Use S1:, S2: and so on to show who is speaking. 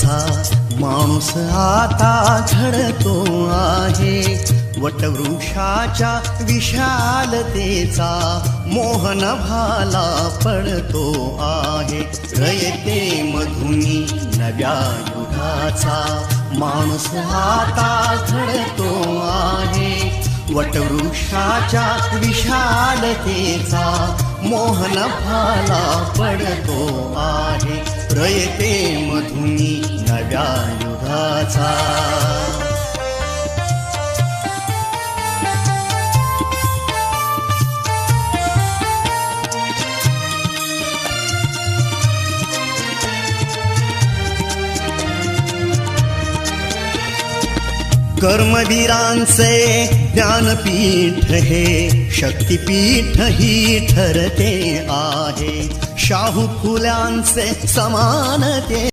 S1: युगाचा माणूस आता घडतो आहे. वटवृक्षाच्या विशालतेचा मोहन भाला पडतो आहे. रयते मधुनी नव्या युगाचा माणूस आता घडतो आहे. वटवृक्षाच्या विशालतेचा मोहन भाला पडतो आहे. रयते मधुनी नव्या युगाचा. कर्मवीरांचे ज्ञानपीठ हे शक्तिपीठ ही ठरते आहे. शाहू फुल्यांचे समानते